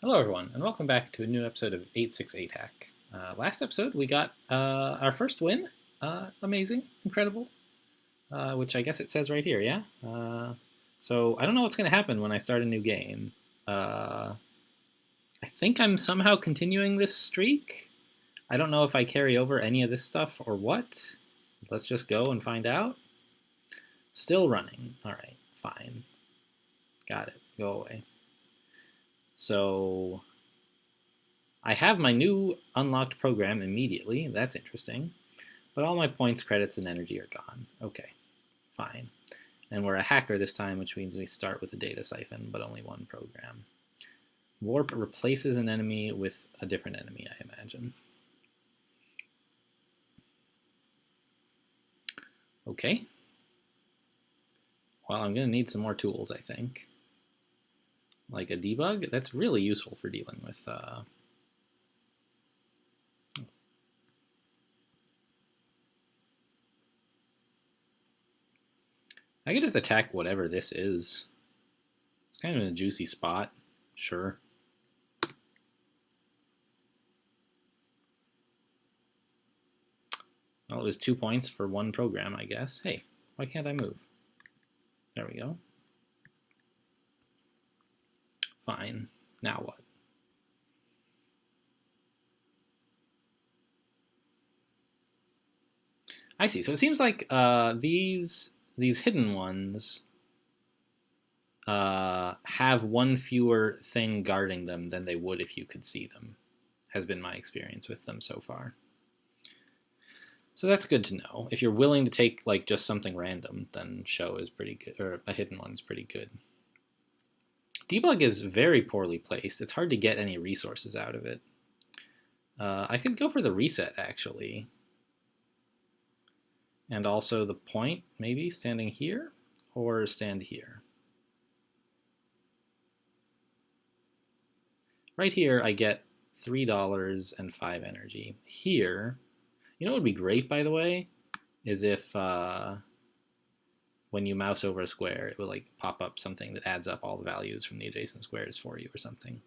Hello, everyone, and welcome back to a new episode of 868 Hack. Last episode, we got our first win. Amazing, incredible, which I guess it says right here, yeah? So I don't know what's going to happen when I start a new game. I think I'm somehow continuing this streak. I don't know if I carry over any of this stuff or what. Let's just go and find out. Still running. All right, fine. Got it. Go away. So I have my new unlocked program immediately. That's interesting. But all my points, credits, and energy are gone. Okay, fine. And we're a hacker this time, which means we start with a data siphon, but only one program. Warp replaces an enemy with a different enemy, I imagine. Okay. Well, I'm going to need some more tools, I think. Like a debug? That's really useful for dealing with... I could just attack whatever this is. It's kind of in a juicy spot. Sure. Well, it was 2 points for one program, I guess. Hey, why can't I move? There we go. Fine. Now what? I see. So it seems like these hidden ones have one fewer thing guarding them than they would if you could see them. Has been my experience with them so far. So that's good to know. If you're willing to take like just something random, then show is pretty good, or a hidden one is pretty good. Debug is very poorly placed. It's hard to get any resources out of it. I could go for the reset actually. And also the point, maybe standing here or stand here. Right here, I get $3 and 5 energy. Here, you know what would be great, by the way, is if when you mouse over a square, it will like pop up something that adds up all the values from the adjacent squares for you or something.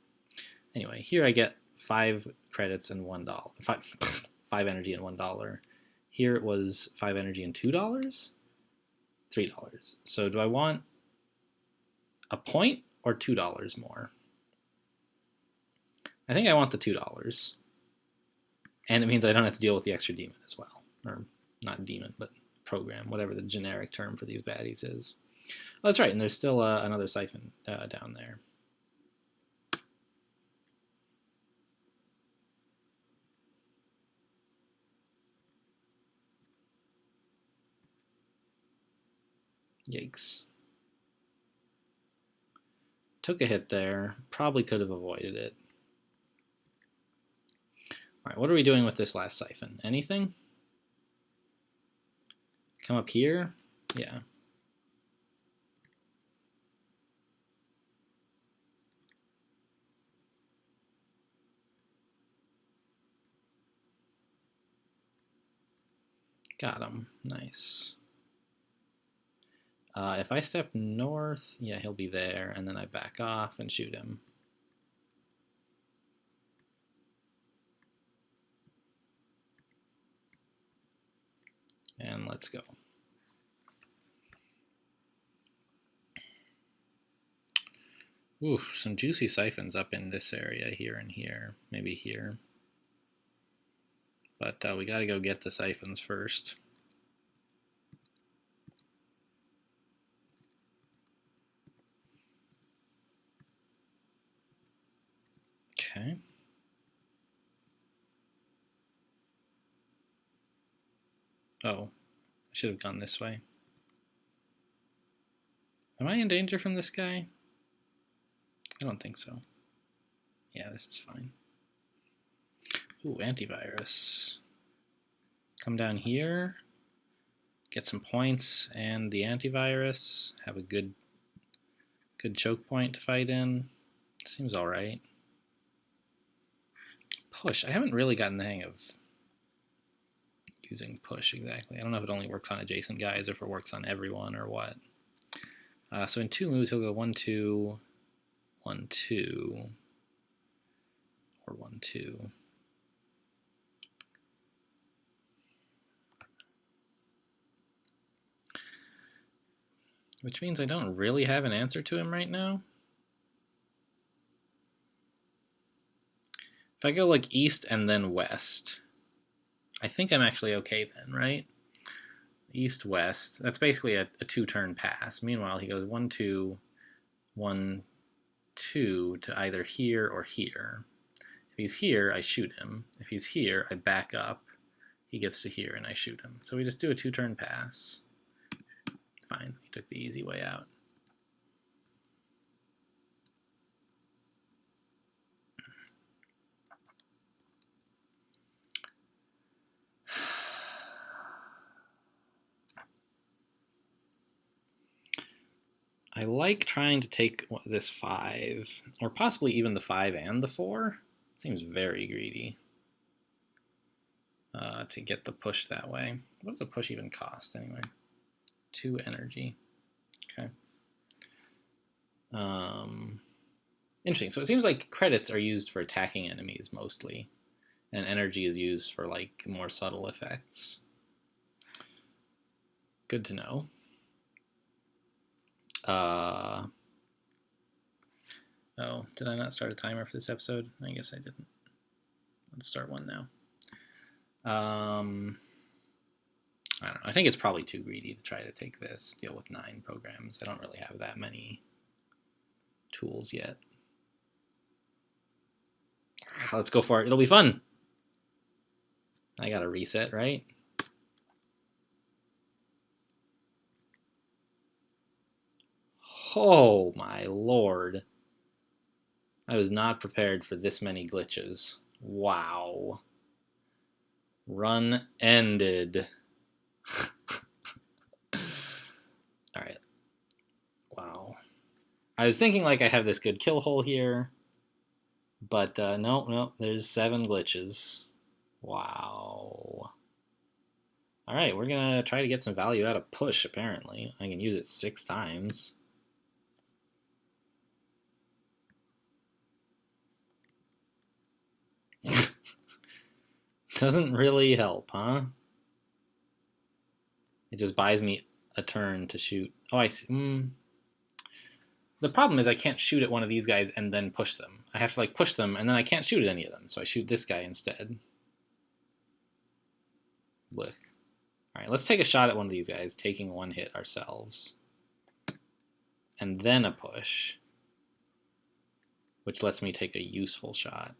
Anyway, here I get 5 credits and $1. 5 energy and $1. Here it was 5 energy and $2, $3. So do I want a point or $2 more? I think I want the $2. And it means I don't have to deal with the extra demon as well. Or not demon, but program, whatever the generic term for these baddies is. Oh, that's right, and there's still another siphon down there. Yikes. Took a hit there. Probably could have avoided it. All right, what are we doing with this last siphon? Anything? Come up here? Yeah. Got him. Nice. If I step north, yeah, he'll be there, and then I back off and shoot him. And let's go. Ooh, some juicy siphons up in this area here and here. Maybe here. But we gotta go get the siphons first. Okay. Oh, I should have gone this way. Am I in danger from this guy? I don't think so. Yeah, this is fine. Ooh, antivirus. Come down here, get some points and the antivirus. Have a good choke point to fight in. Seems all right. Push. I haven't really gotten the hang of using push exactly. I don't know if it only works on adjacent guys or if it works on everyone or what. So in 2 moves, he'll go 1, 2, 1, 2. or 1/2. Which means I don't really have an answer to him right now. If I go like east and then west, I think I'm actually okay then, right? East, west. That's basically a 2-turn pass. Meanwhile, he goes 1/2, 1/2 to either here or here. If he's here, I shoot him. If he's here, I back up. He gets to here and I shoot him. So we just do a 2-turn pass. Fine, he took the easy way out. I like trying to take this 5, or possibly even the 5 and the 4. Seems very greedy to get the push that way. What does a push even cost anyway? 2 energy. Okay. Interesting. So it seems like credits are used for attacking enemies mostly, and energy is used for like more subtle effects. Good to know. Oh, did I not start a timer for this episode? I guess I didn't. Let's start one now. I don't know. I think it's probably too greedy to try to take this, deal with 9 programs. I don't really have that many tools yet. Let's go for it. It'll be fun. I gotta reset, right? Oh my lord. I was not prepared for this many glitches. Wow. Run ended. Alright. Wow. I was thinking like I have this good kill hole here, but no, there's 7 glitches. Wow. Alright, we're gonna try to get some value out of push, apparently. I can use it 6 times. Doesn't really help, huh? It just buys me a turn to shoot. Oh, I see. The problem is I can't shoot at one of these guys and then push them. I have to like push them, and then I can't shoot at any of them, so I shoot this guy instead. Look. Alright, let's take a shot at one of these guys, taking 1 hit ourselves. And then a push, which lets me take a useful shot.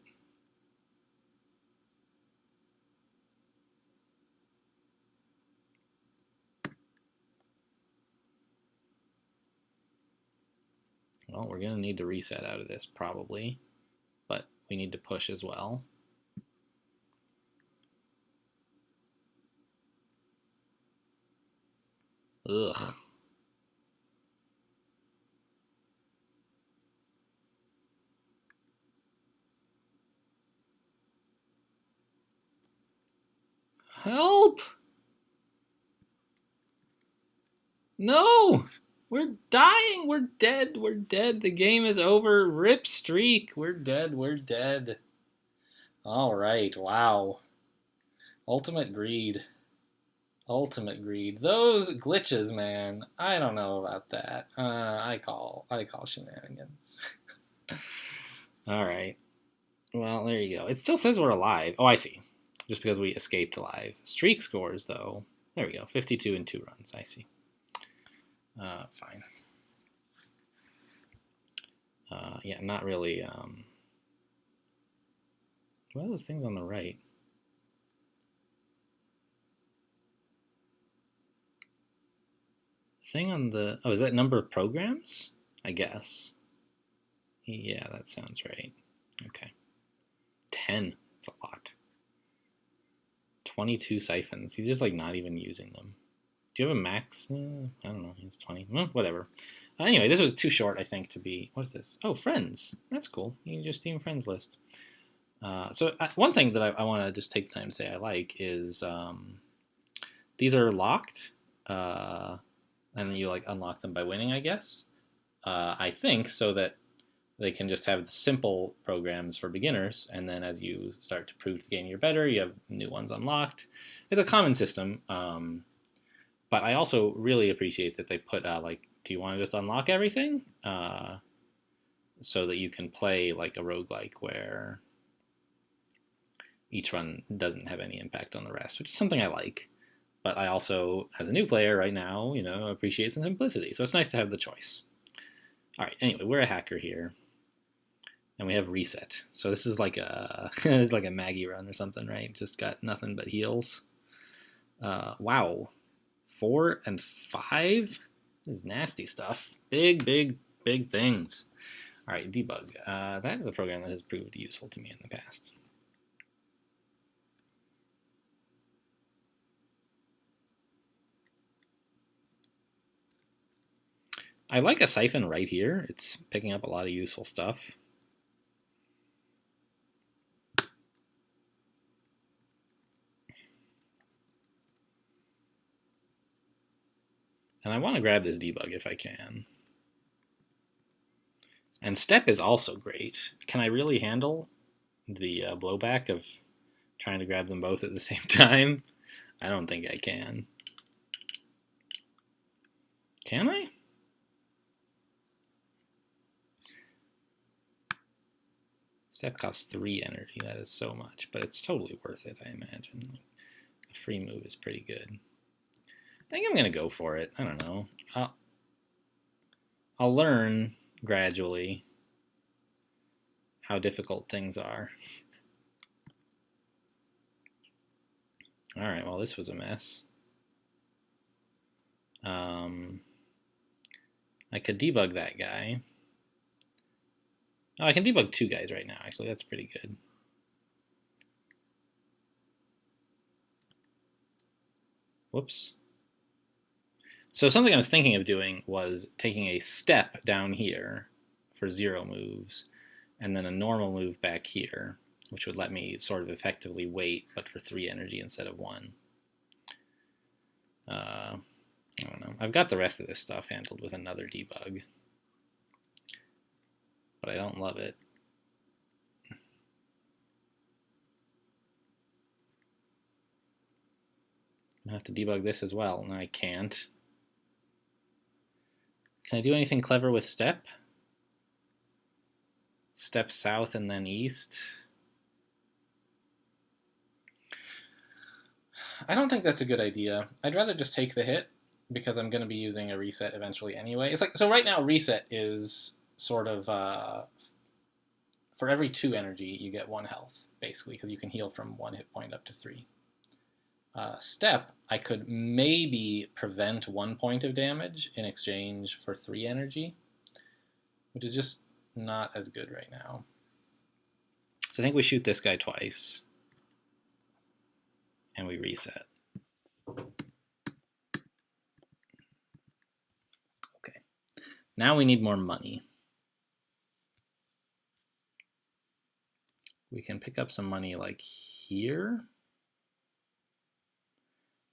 Well, we're going to need to reset out of this, probably. But we need to push as well. Ugh. Help! No! We're dying! We're dead! We're dead! The game is over! Rip streak! We're dead! We're dead! Alright, wow. Ultimate greed. Ultimate greed. Those glitches, man. I don't know about that. I call shenanigans. Alright. Well, there you go. It still says we're alive. Oh, I see. Just because we escaped alive. Streak scores, though. There we go. 52 and 2 runs. I see. Fine. Yeah, not really. What are those things on the right? Thing on the... Oh, is that number of programs? I guess. Yeah, that sounds right. Okay. 10. That's a lot. 22 siphons. He's just like not even using them. Do you have a max? I don't know. He's 20. Whatever. Anyway, this was too short, I think, to be... What's this? Oh, friends. That's cool. You can just Steam friends list. So one thing that I want to just take the time to say I like is these are locked, and you like unlock them by winning, I guess. I think so that they can just have simple programs for beginners, and then as you start to prove to the game you're better, you have new ones unlocked. It's a common system, but I also really appreciate that they put like, do you want to just unlock everything? So that you can play like a roguelike where each run doesn't have any impact on the rest, which is something I like. But I also, as a new player right now, appreciate some simplicity. So it's nice to have the choice. All right, anyway, we're a hacker here. And we have reset. So this is like a it's like a Maggie run or something, right? Just got nothing but heals. Wow. 4 and 5? This is nasty stuff. Big things. All right, debug. That is a program that has proved useful to me in the past. I like a siphon right here. It's picking up a lot of useful stuff. And I want to grab this debug if I can. And step is also great. Can I really handle the blowback of trying to grab them both at the same time? I don't think I can. Can I? Step costs 3 energy. That is so much, but it's totally worth it, I imagine. A free move is pretty good. I think I'm going to go for it. I don't know. I'll learn gradually how difficult things are. All right, well, this was a mess. I could debug that guy. Oh, I can debug 2 guys right now, actually. That's pretty good. Whoops. So something I was thinking of doing was taking a step down here for 0 moves, and then a normal move back here, which would let me sort of effectively wait, but for 3 energy instead of 1. I don't know. I've got the rest of this stuff handled with another debug, but I don't love it. I have to debug this as well, and I can't. Can I do anything clever with step? Step south and then east? I don't think that's a good idea. I'd rather just take the hit, because I'm going to be using a reset eventually anyway. It's like, so right now reset is sort of for every 2 energy you get 1 health, basically, because you can heal from 1 hit point up to 3. Step, I could maybe prevent 1 point of damage in exchange for 3 energy, which is just not as good right now. So I think we shoot this guy twice, and we reset. Okay. Now we need more money. We can pick up some money like here.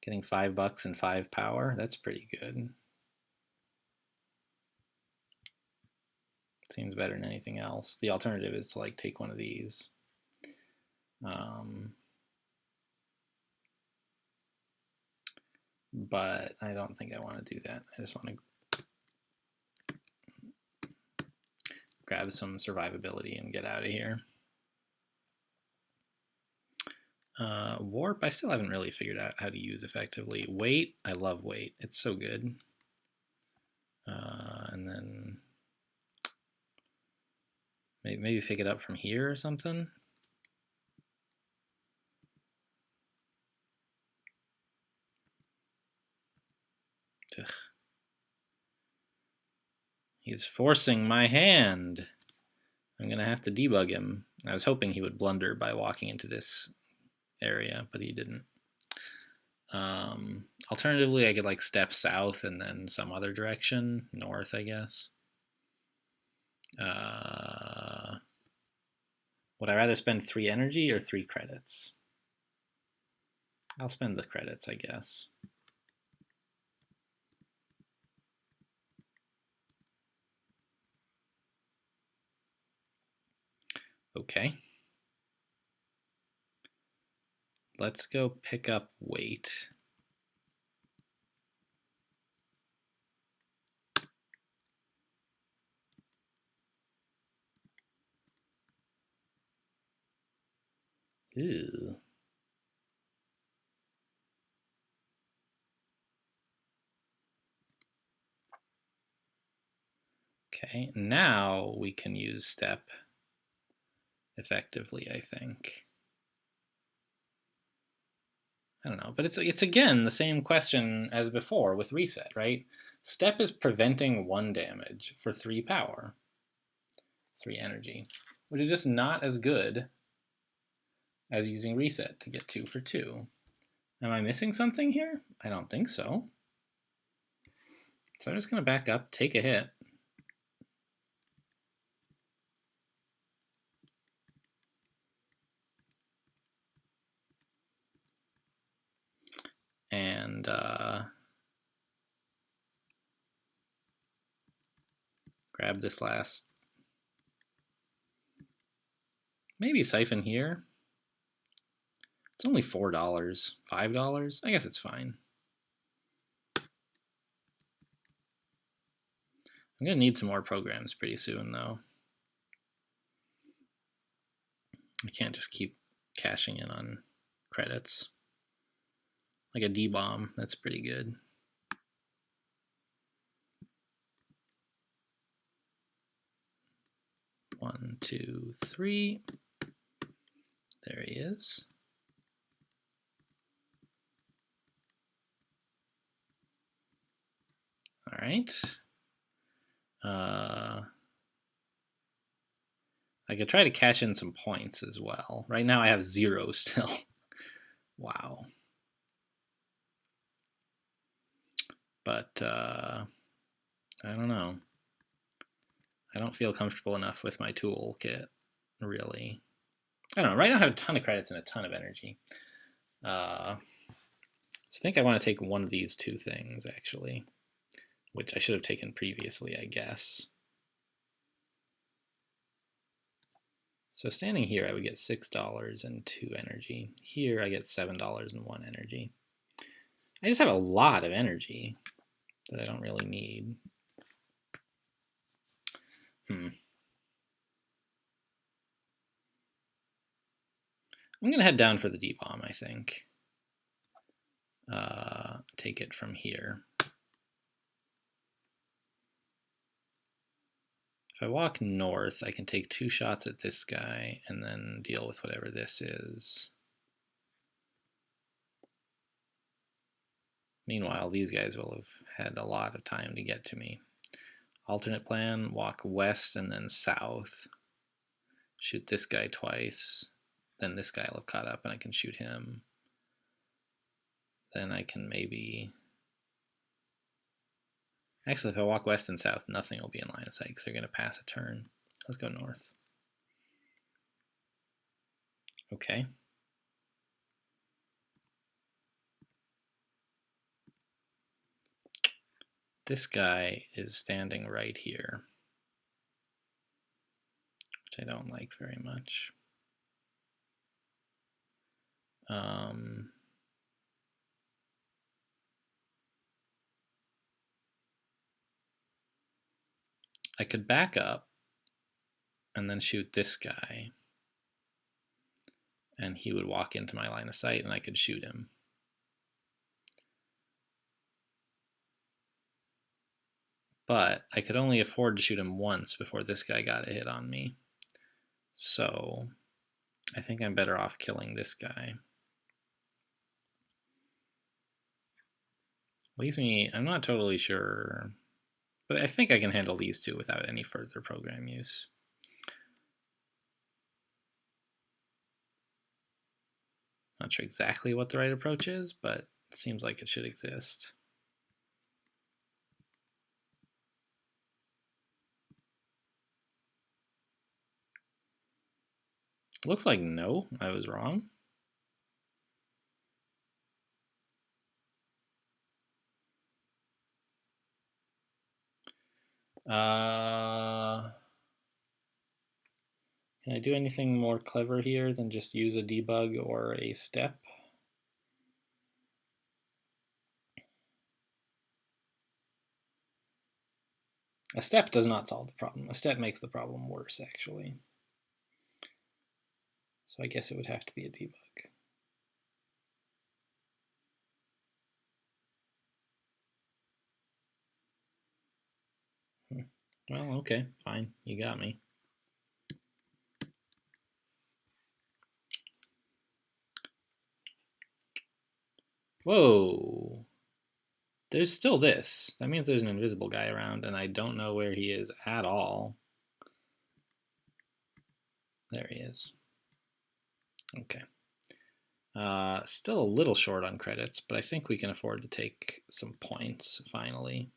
Getting $5 and 5 power, that's pretty good. Seems better than anything else. The alternative is to like take one of these. But I don't think I want to do that. I just want to grab some survivability and get out of here. Warp, I still haven't really figured out how to use effectively. Wait, I love wait. It's so good. And then maybe pick it up from here or something. Ugh. He's forcing my hand. I'm going to have to debug him. I was hoping he would blunder by walking into this area, but he didn't. Alternatively, I could like step south and then some other direction, north, I guess. Would I rather spend 3 energy or 3 credits? I'll spend the credits, I guess. Okay. Let's go pick up weight. Ew. Okay, now we can use step effectively, I think. I don't know, but it's again the same question as before with reset, right? Step is preventing 1 damage for 3 power, 3 energy, which is just not as good as using reset to get 2 for 2. Am I missing something here? I don't think so. So I'm just going to back up, take a hit. And grab this last. Maybe siphon here. It's only $4, $5. I guess it's fine. I'm going to need some more programs pretty soon, though. I can't just keep cashing in on credits. Like a D-bomb, that's pretty good. One, two, three. There he is. All right. I could try to cash in some points as well. Right now I have 0 still. Wow. But I don't know. I don't feel comfortable enough with my toolkit, really. I don't know. Right now I have a ton of credits and a ton of energy. So I think I want to take one of these 2 things, actually, which I should have taken previously, I guess. So standing here, I would get $6 and 2 energy. Here, I get $7 and 1 energy. I just have a lot of energy that I don't really need. I'm going to head down for the D-bomb, I think. Take it from here. If I walk north, I can take 2 shots at this guy and then deal with whatever this is. Meanwhile, these guys will have had a lot of time to get to me. Alternate plan, walk west and then south. Shoot this guy twice. Then this guy will have caught up and I can shoot him. Then I can maybe... Actually, if I walk west and south, nothing will be in line of sight because they're going to pass a turn. Let's go north. Okay. This guy is standing right here, which I don't like very much. I could back up and then shoot this guy, and he would walk into my line of sight and I could shoot him. But I could only afford to shoot him once before this guy got a hit on me. So I think I'm better off killing this guy. Leaves me, I'm not totally sure, but I think I can handle these 2 without any further program use. Not sure exactly what the right approach is, but it seems like it should exist. Looks like no, I was wrong. Can Can I do anything more clever here than just use a debug or a step? A step does not solve the problem. A step makes the problem worse, actually. So I guess it would have to be a debug. Well, okay, fine. You got me. Whoa. There's still this. That means there's an invisible guy around, and I don't know where he is at all. There he is. Okay. Still a little short on credits, but I think we can afford to take some points, finally.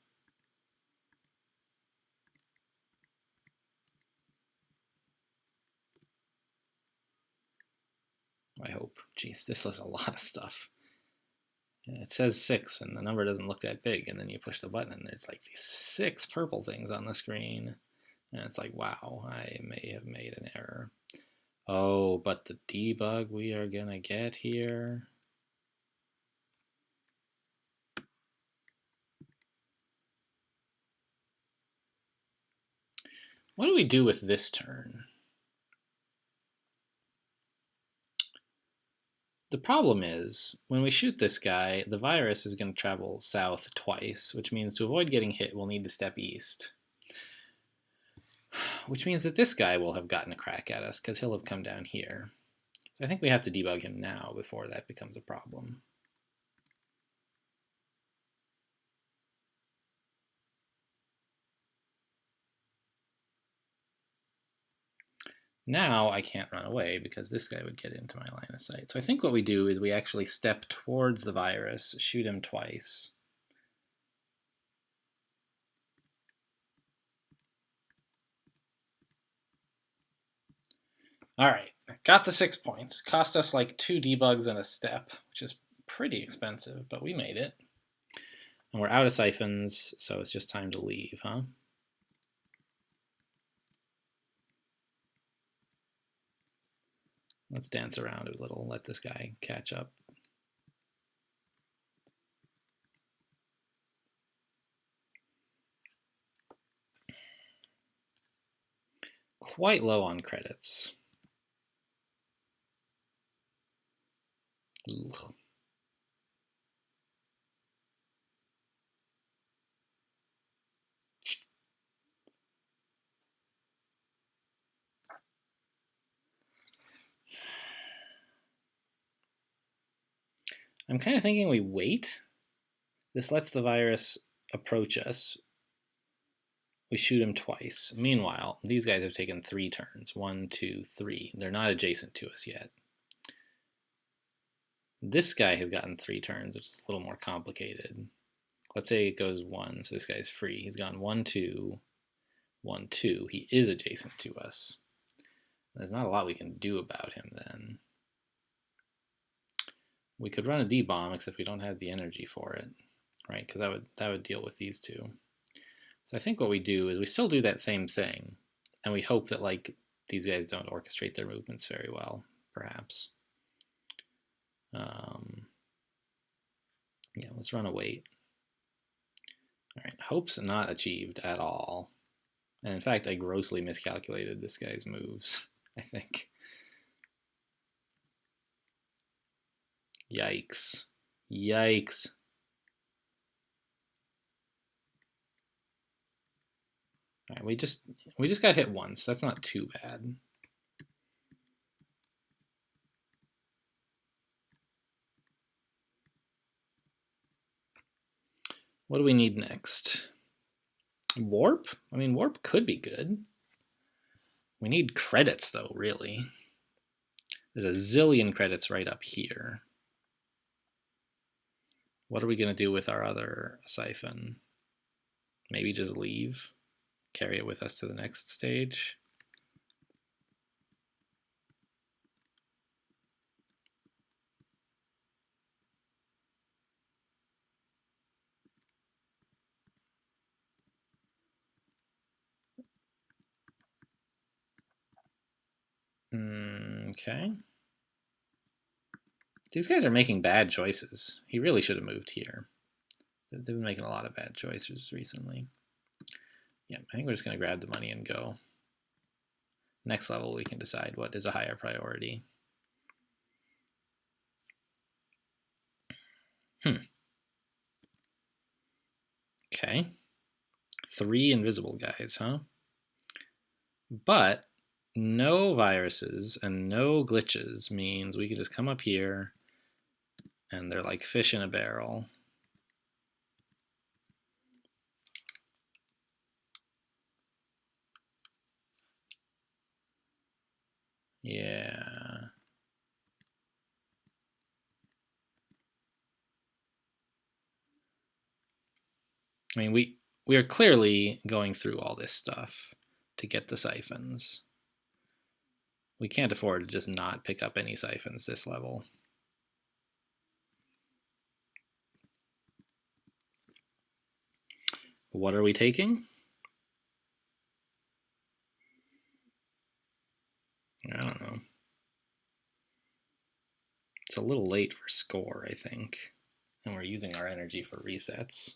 I hope. Jeez, this is a lot of stuff. It says 6, and the number doesn't look that big, and then you push the button, and there's like these 6 purple things on the screen. And it's like, wow, I may have made an error. Oh, but the debug we are going to get here. What do we do with this turn? The problem is, when we shoot this guy, the virus is going to travel south twice, which means to avoid getting hit, we'll need to step east. Which means that this guy will have gotten a crack at us, because he'll have come down here. So I think we have to debug him now before that becomes a problem. Now I can't run away because this guy would get into my line of sight. So I think what we do is we actually step towards the virus, shoot him twice. All right, got the 6 points. Cost us like 2 debugs and a step, which is pretty expensive, but we made it. And we're out of siphons, so it's just time to leave, huh? Let's dance around a little, let this guy catch up. Quite low on credits. Ugh. I'm kind of thinking we wait. This lets the virus approach us. We shoot him twice. Meanwhile, these guys have taken 3 turns. 1, 2, 3. They're not adjacent to us yet. This guy has gotten 3 turns, which is a little more complicated. Let's say it goes 1, so this guy's free. He's gone 1, 2, 1, 2. He is adjacent to us. There's not a lot we can do about him then. We could run a D-bomb, except we don't have the energy for it, right? Because that would deal with these 2. So I think what we do is we still do that same thing, and we hope that like these guys don't orchestrate their movements very well, perhaps. Yeah, let's run a wait. All right, hope's not achieved at all. And in fact, I grossly miscalculated this guy's moves, I think. Yikes. Yikes. All right, we just got hit once. That's not too bad. What do we need next? Warp? I mean, warp could be good. We need credits, though, really. There's a zillion credits right up here. What are we going to do with our other siphon? Maybe just leave? Carry it with us to the next stage? Okay. These guys are making bad choices. He really should have moved here. They've been making a lot of bad choices recently. Yeah, I think we're just going to grab the money and go. Next level, we can decide what is a higher priority. Okay. 3 invisible guys, huh? But no viruses and no glitches means we can just come up here and they're like fish in a barrel. Yeah. I mean, we are clearly going through all this stuff to get the siphons. We can't afford to just not pick up any siphons this level. What are we taking? I don't know. It's a little late for score, I think. And we're using our energy for resets.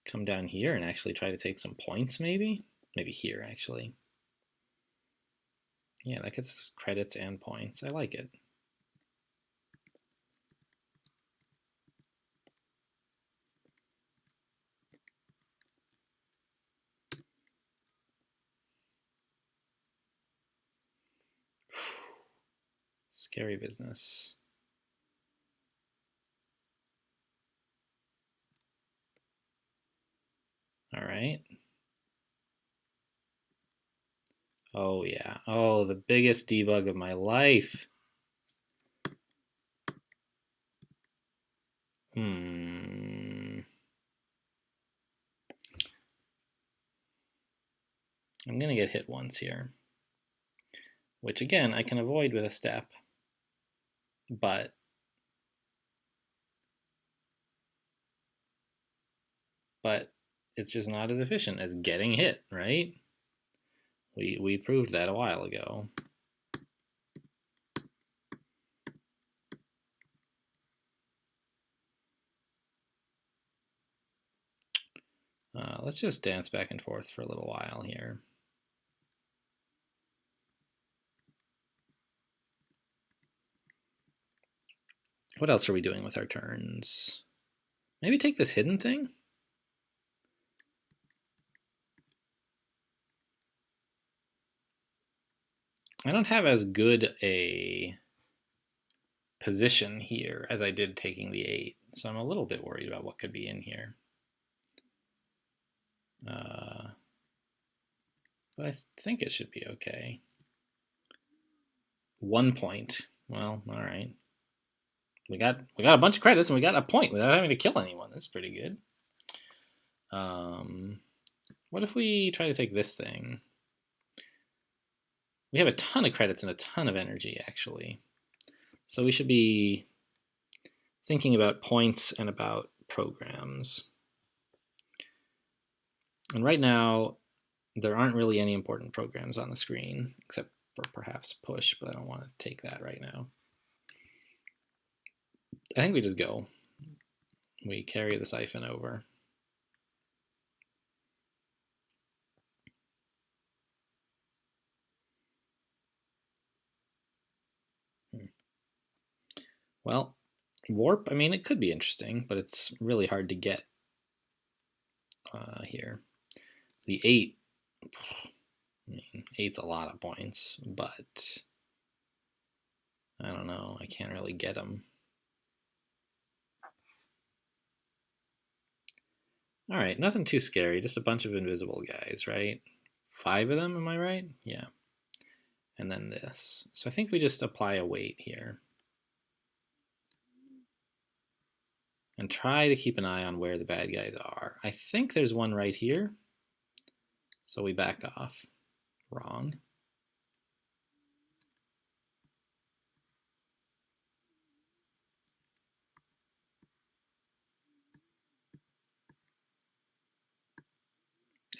Come down here and actually try to take some points, maybe? Maybe here, actually. Yeah, that gets credits and points. I like it. Scary business. All right. Oh, yeah. Oh, the biggest debug of my life. I'm going to get hit once here, which again, I can avoid with a step, but it's just not as efficient as getting hit, right? We proved that a while ago. Let's just dance back and forth for a little while here. What else are we doing with our turns? Maybe take this hidden thing? I don't have as good a position here as I did taking the 8, so I'm a little bit worried about what could be in here. But I think it should be okay. 1 point. Well, all right. We got a bunch of credits and we got a point without having to kill anyone. That's pretty good. What if we try to take this thing? We have a ton of credits and a ton of energy, actually. So we should be thinking about points and about programs. And right now, there aren't really any important programs on the screen, except for perhaps push, but I don't want to take that right now. I think we just go. We carry the siphon over. Well, warp, I mean, it could be interesting, but it's really hard to get here. The 8, I mean, 8's a lot of points, but I don't know. I can't really get them. All right, nothing too scary. Just a bunch of invisible guys, right? 5 of them, am I right? Yeah. And then this. So I think we just apply a weight here. And try to keep an eye on where the bad guys are. I think there's one right here. So we back off. Wrong.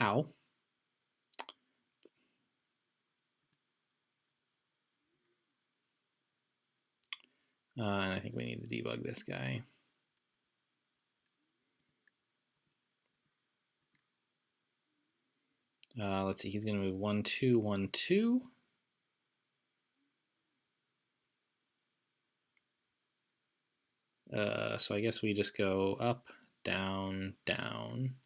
Ow. And I think we need to debug this guy. Let's see, he's going to move 1, 2, 1, 2. So I guess we just go up, down, down.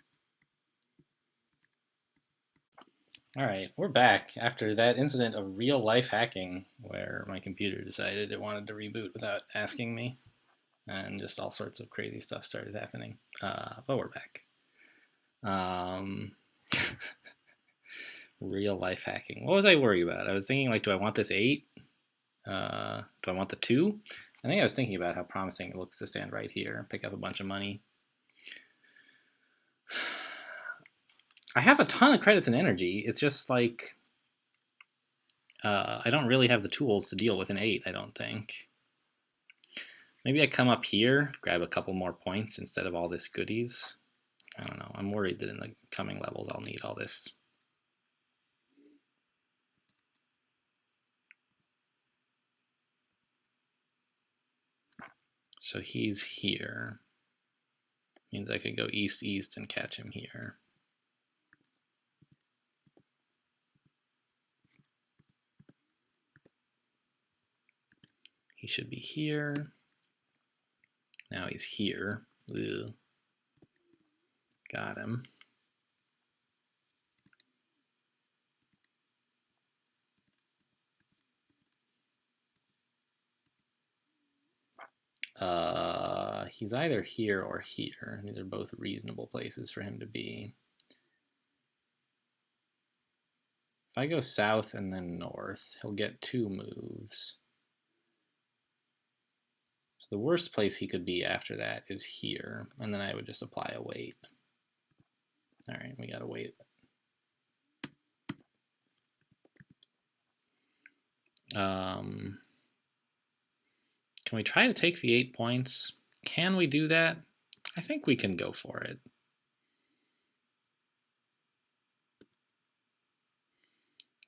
All right, we're back after that incident of real life hacking where my computer decided it wanted to reboot without asking me, and just all sorts of crazy stuff started happening. But we're back. Real life hacking. What was I worried about? I was thinking, like, do I want this 8? Do I want the 2? I think I was thinking about how promising it looks to stand right here, pick up a bunch of money. I have a ton of credits and energy. It's just like I don't really have the tools to deal with an 8, I don't think. Maybe I come up here, grab a couple more points instead of all this goodies. I don't know. I'm worried that in the coming levels I'll need all this. So he's here. Means I could go east, east, and catch him here. He should be here. Now he's here. Ugh. Got him. He's either here or here. These are both reasonable places for him to be. If I go south and then north, he'll get 2 moves. So the worst place he could be after that is here, and then I would just apply a wait. All right, we gotta wait. Can we try to take the 8 points? Can we do that? I think we can go for it.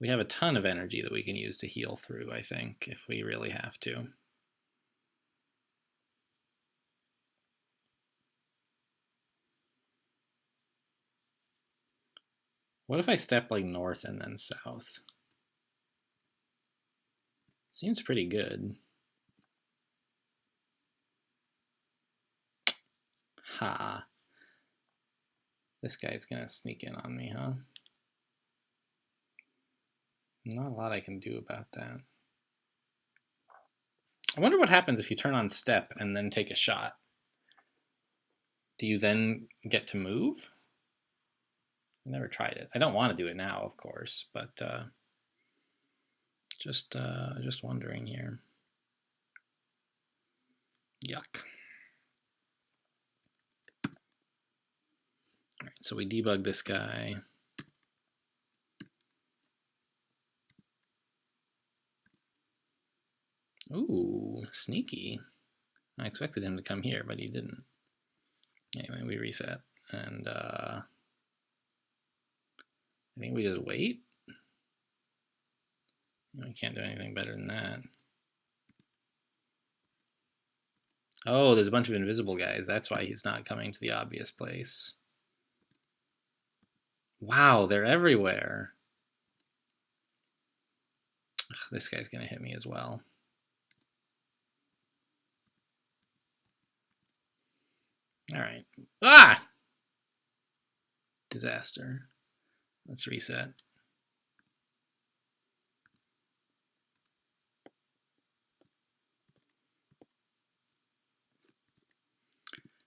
We have a ton of energy that we can use to heal through, I think, if we really have to. What if I step like north and then south? Seems pretty good. Ha. This guy's gonna sneak in on me, huh? Not a lot I can do about that. I wonder what happens if you turn on step and then take a shot. Do you then get to move? I never tried it. I don't want to do it now, of course, but just wondering here. Yuck. All right, so we debug this guy. Ooh, sneaky. I expected him to come here, but he didn't. Anyway, we reset, and I think we just wait. We can't do anything better than that. Oh, there's a bunch of invisible guys. That's why he's not coming to the obvious place. Wow, they're everywhere. Ugh, this guy's gonna hit me as well. All right. Ah! Disaster. Let's reset.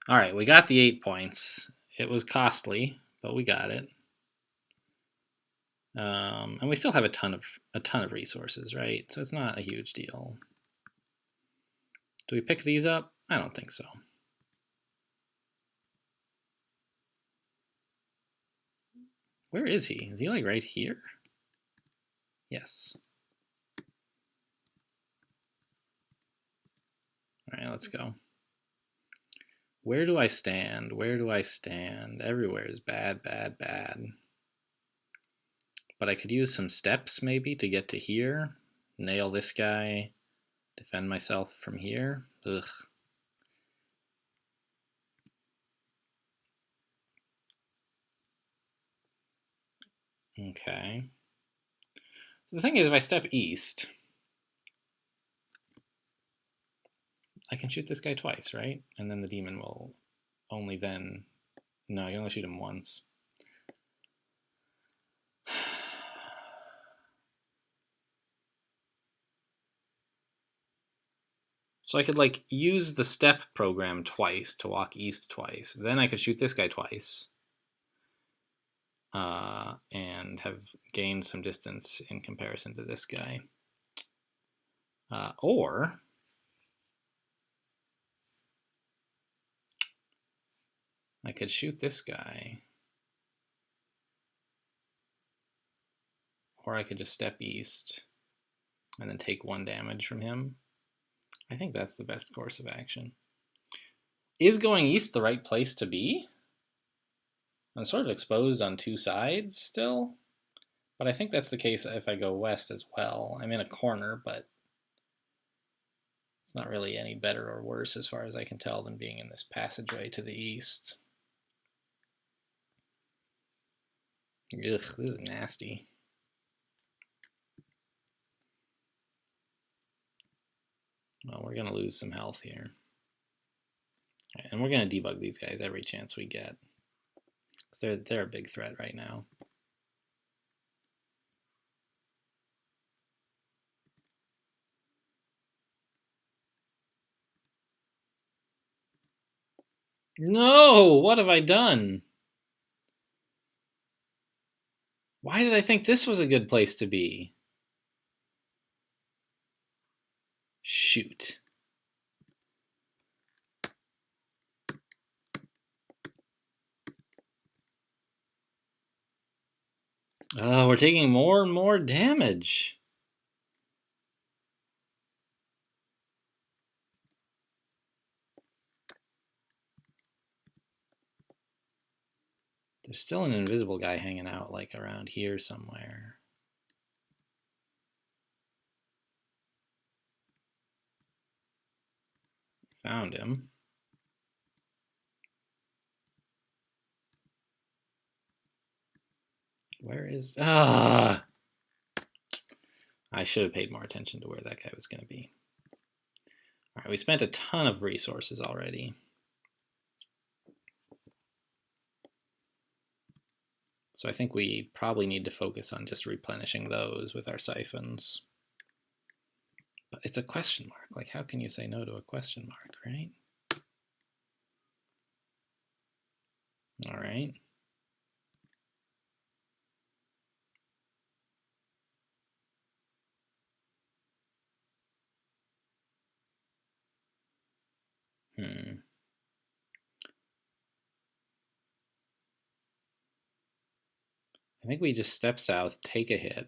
All right, we got the 8 points. It was costly, but we got it. And we still have a ton of resources, right? So it's not a huge deal. Do we pick these up? I don't think so. Where is he? Is he like right here? Yes. All right, let's go. Where do I stand? Where do I stand? Everywhere is bad, bad, bad. But I could use some steps maybe to get to here. Nail this guy. Defend myself from here. Ugh. Okay. So the thing is, if I step east, I can shoot this guy twice, right? And then the demon will only then... No, you only shoot him once. So I could like use the step program twice to walk east twice. Then I could shoot this guy twice. And have gained some distance in comparison to this guy. Or I could shoot this guy. Or I could just step east and then take 1 damage from him. I think that's the best course of action. Is going east the right place to be? I'm sort of exposed on 2 sides still, but I think that's the case if I go west as well. I'm in a corner, but it's not really any better or worse as far as I can tell than being in this passageway to the east. Ugh, this is nasty. Well, we're going to lose some health here. Right, and we're going to debug these guys every chance we get. Because they're a big threat right now. No! What have I done? Why did I think this was a good place to be? Shoot. Oh, we're taking more and more damage. There's still an invisible guy hanging out, like, around here somewhere. Found him. Where is... Ah! I should have paid more attention to where that guy was going to be. All right, we spent a ton of resources already. So I think we probably need to focus on just replenishing those with our siphons. But it's a question mark. Like, how can you say no to a question mark, right? All right. I think we just step south, take a hit.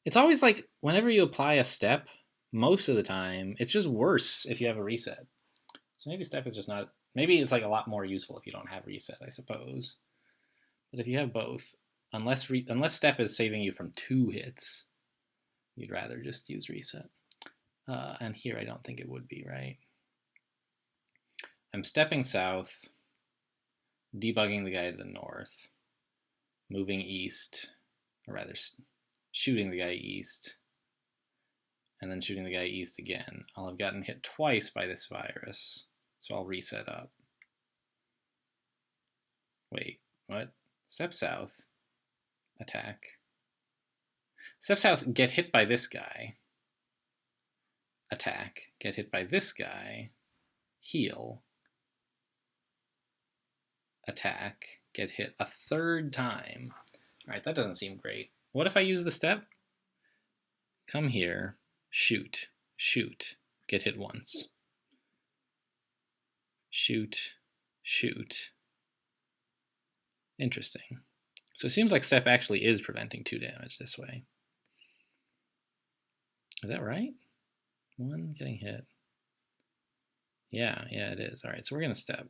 It's always like, whenever you apply a step, most of the time, it's just worse if you have a reset. So maybe step is just not... Maybe it's like a lot more useful if you don't have reset, I suppose. But if you have both, unless step is saving you from 2 hits, you'd rather just use reset. And here I don't think it would be, right? I'm stepping south, debugging the guy to the north, moving east, or rather shooting the guy east, and then shooting the guy east again. I'll have gotten hit twice by this virus, so I'll reset up. Wait, what? Step south, attack. Step south, get hit by this guy, attack. Get hit by this guy, heal, attack, get hit a 3rd time. All right, that doesn't seem great. What if I use the step? Come here, shoot, shoot, get hit once. Shoot, shoot. Interesting. So it seems like step actually is preventing 2 damage this way. Is that right? 1 getting hit. Yeah, it is. All right, so we're going to step.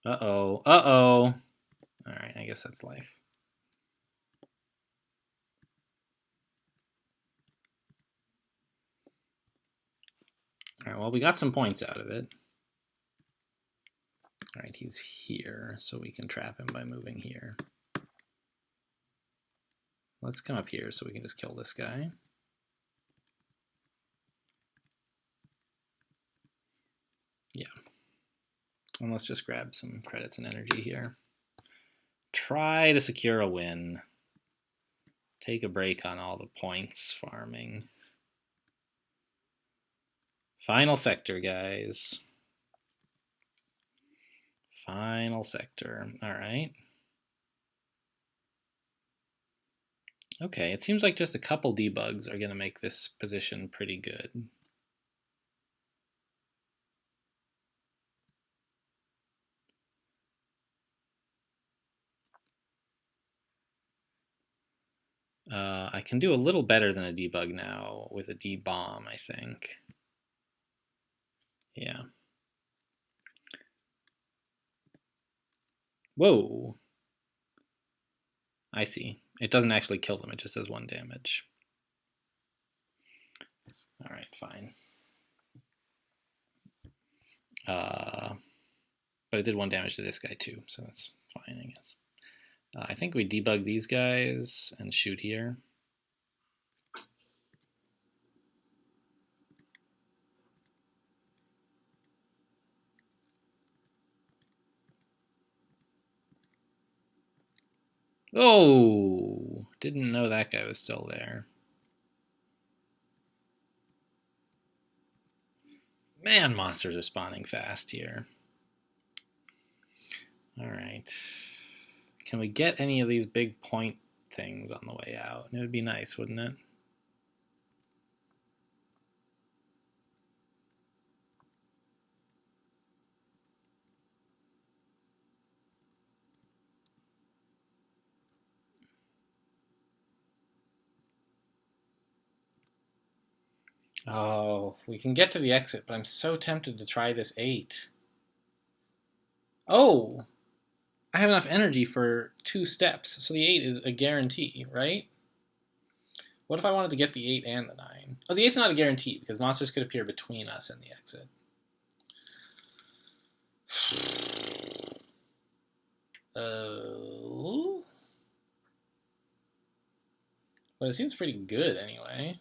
Uh-oh. Uh-oh. All right, I guess that's life. All right, well, we got some points out of it. All right, he's here, so we can trap him by moving here. Let's come up here so we can just kill this guy. Yeah. And let's just grab some credits and energy here. Try to secure a win. Take a break on all the points farming. Final sector, guys. Final sector. All right. Okay, it seems like just a couple debugs are going to make this position pretty good. I can do a little better than a debug now with a debomb, I think. Yeah. Whoa. I see. It doesn't actually kill them, it just does 1 damage. Alright, fine. But it did 1 damage to this guy too, so that's fine, I guess. I think we debug these guys and shoot here. Oh, didn't know that guy was still there. Man, monsters are spawning fast here. All right. Can we get any of these big point things on the way out? It would be nice, wouldn't it? Oh, we can get to the exit, but I'm so tempted to try this 8. Oh, I have enough energy for 2 steps, so the 8 is a guarantee, right? What if I wanted to get the 8 and the 9? Oh, the 8's not a guarantee, because monsters could appear between us and the exit. Oh. But it seems pretty good anyway.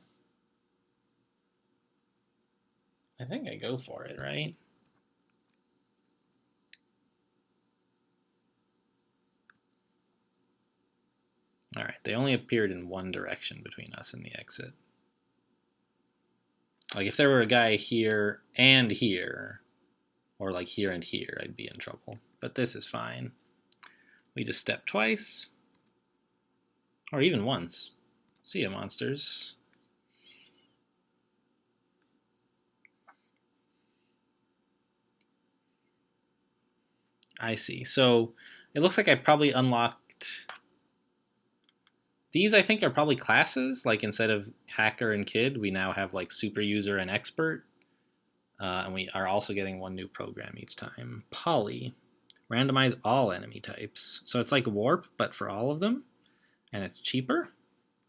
I think I go for it, right? All right, they only appeared in one direction between us and the exit. Like if there were a guy here and here, or like here and here, I'd be in trouble. But this is fine. We just step twice, or even once. See ya, monsters. I see. So it looks like I probably unlocked... These, I think, are probably classes. Like instead of hacker and kid, we now have like super user and expert. And we are also getting 1 new program each time. Poly. Randomize all enemy types. So it's like warp, but for all of them. And it's cheaper.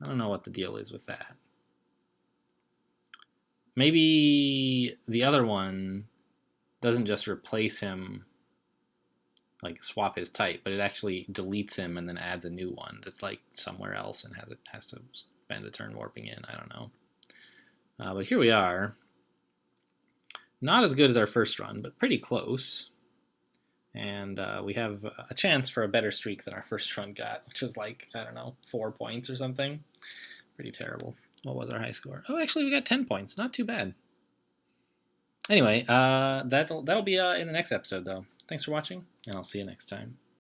I don't know what the deal is with that. Maybe the other one doesn't just replace him, like swap his type, but it actually deletes him and then adds a new one that's like somewhere else and has to spend a turn warping in. I don't know. But here we are. Not as good as our first run, but pretty close. And we have a chance for a better streak than our first run got, which was like, I don't know, 4 points or something. Pretty terrible. What was our high score? Oh, actually, we got 10 points. Not too bad. Anyway, that'll be in the next episode, though. Thanks for watching, and I'll see you next time.